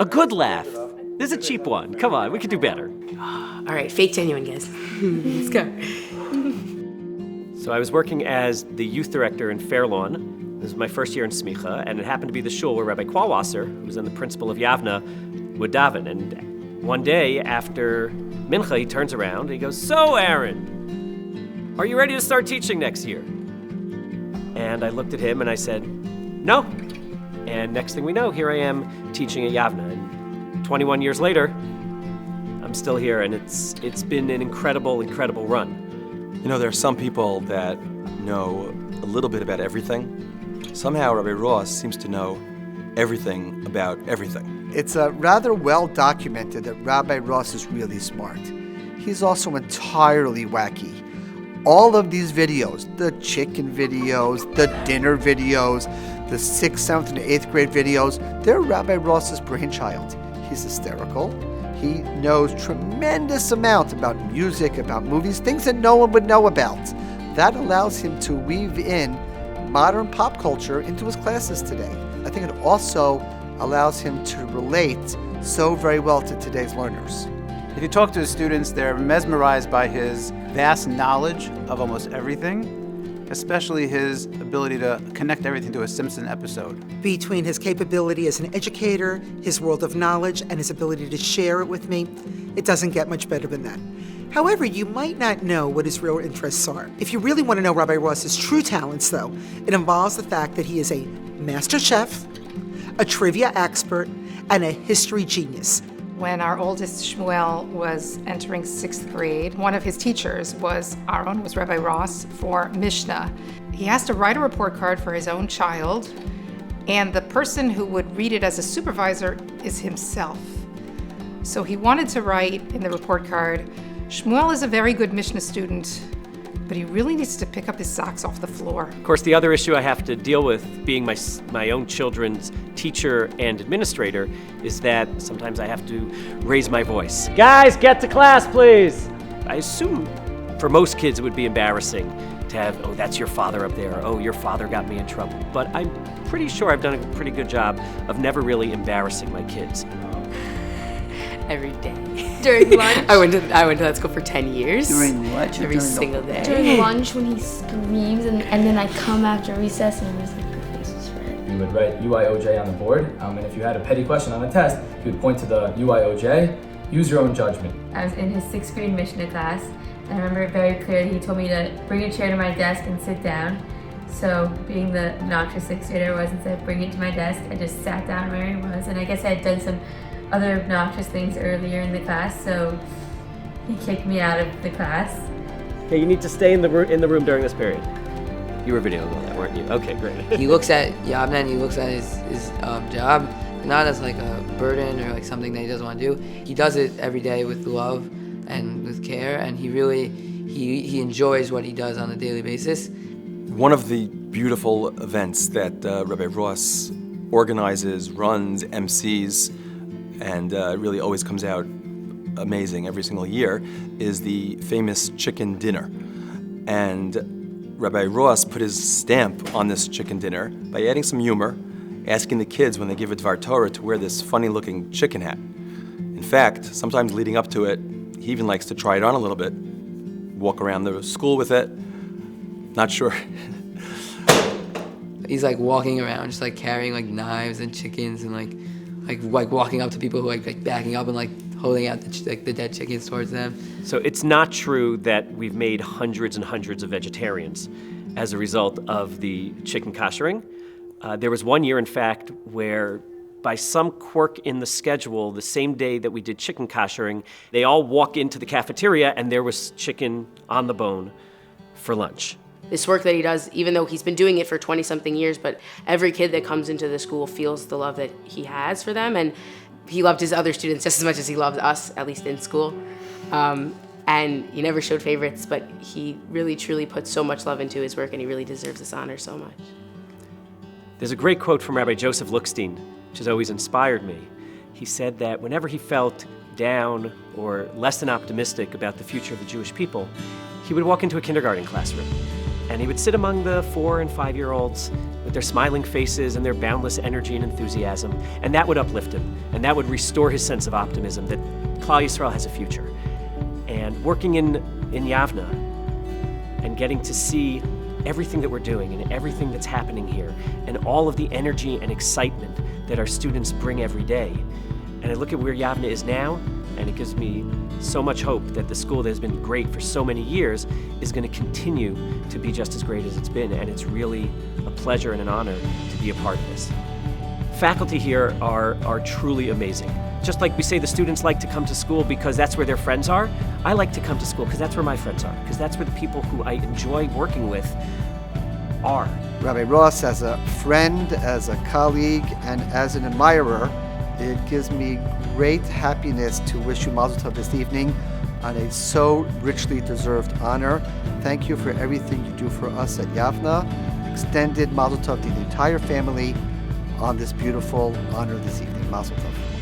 A good laugh. This is a cheap one. Come on, we could do better. All right, fake genuine, guys. Let's go. So I was working as the youth director in Fairlawn. This was my first year in Smicha, and it happened to be the shul where Rabbi Qualwasser, who was then the principal of Yavneh, would daven. And one day after Mincha, he turns around and he goes, "So, Aaron, are you ready to start teaching next year?" And I looked at him and I said, "No." And next thing we know, here I am teaching at Yavneh. And 21 years later, I'm still here, and it's been an incredible, incredible run. You know, there are some people that know a little bit about everything. Somehow Rabbi Ross seems to know everything about everything. It's rather well documented that Rabbi Ross is really smart. He's also entirely wacky. All of these videos, the chicken videos, the dinner videos, the 6th, 7th, and 8th grade videos, they're Rabbi Ross's brainchild. He's hysterical. He knows tremendous amount about music, about movies, things that no one would know about. That allows him to weave in modern pop culture into his classes today. I think it also allows him to relate so very well to today's learners. If you talk to his students, they're mesmerized by his vast knowledge of almost everything, especially his ability to connect everything to a Simpson episode. Between his capability as an educator, his world of knowledge, and his ability to share it with me, it doesn't get much better than that. However, you might not know what his real interests are. If you really want to know Rabbi Ross's true talents, though, it involves the fact that he is a master chef, a trivia expert, and a history genius. When our oldest Shmuel was entering 6th grade, one of his teachers was Rabbi Ross for Mishnah. He has to write a report card for his own child, and the person who would read it as a supervisor is himself. So he wanted to write in the report card, "Shmuel is a very good Mishnah student, but he really needs to pick up his socks off the floor." Of course, the other issue I have to deal with being my own children's teacher and administrator is that sometimes I have to raise my voice. "Guys, get to class, please!" I assume for most kids it would be embarrassing to have, "Oh, that's your father up there," "Oh, your father got me in trouble." But I'm pretty sure I've done a pretty good job of never really embarrassing my kids. Every day. During lunch? I went to that school for 10 years. During lunch? Every single day. During lunch when he screams and then I come after recess and I'm just like, your face is red. You would write UIOJ on the board, and if you had a petty question on the test, you would point to the UIOJ, use your own judgment. I was in his 6th grade Mishnah class, and I remember it very clearly. He told me to bring a chair to my desk and sit down. So being the obnoxious 6th grader I was, instead of bringing it to my desk, I just sat down where he was, and I guess I had done some other obnoxious things earlier in the class, so he kicked me out of the class. Okay, you need to stay in the room during this period. You were videoing that, weren't you? Okay, great. He looks at Yavneh and he looks at his job not as like a burden or like something that he doesn't want to do. He does it every day with love and with care, and he enjoys what he does on a daily basis. One of the beautiful events that Rabbi Ross organizes, runs, MCs, and really always comes out amazing every single year, is the famous chicken dinner. And Rabbi Ross put his stamp on this chicken dinner by adding some humor, asking the kids when they give a Dvar Torah to wear this funny-looking chicken hat. In fact, sometimes leading up to it, he even likes to try it on a little bit, walk around the school with it. Not sure. He's like walking around, just like carrying like knives and chickens and like walking up to people who like backing up and like holding out the dead chickens towards them. So it's not true that we've made hundreds and hundreds of vegetarians as a result of the chicken koshering. There was one year, in fact, where by some quirk in the schedule, the same day that we did chicken koshering, they all walk into the cafeteria and there was chicken on the bone for lunch. This work that he does, even though he's been doing it for 20-something years, but every kid that comes into the school feels the love that he has for them, and he loved his other students just as much as he loved us, at least in school. And he never showed favorites, but he really, truly put so much love into his work, and he really deserves this honor so much. There's a great quote from Rabbi Joseph Lookstein, which has always inspired me. He said that whenever he felt down or less than optimistic about the future of the Jewish people, he would walk into a kindergarten classroom and he would sit among the 4- and 5-year-olds with their smiling faces and their boundless energy and enthusiasm, and that would uplift him, and that would restore his sense of optimism that Klal Yisrael has a future. And working in Yavneh and getting to see everything that we're doing and everything that's happening here and all of the energy and excitement that our students bring every day. And I look at where Yavneh is now, and it gives me so much hope that the school that has been great for so many years is going to continue to be just as great as it's been, and it's really a pleasure and an honor to be a part of this. Faculty here are truly amazing. Just like we say the students like to come to school because that's where their friends are, I like to come to school because that's where my friends are, because that's where the people who I enjoy working with are. Rabbi Ross, as a friend, as a colleague, and as an admirer, it gives me great happiness to wish you Mazel Tov this evening on a so richly deserved honor. Thank you for everything you do for us at Yavneh. Extended Mazel Tov to the entire family on this beautiful honor this evening. Mazel Tov.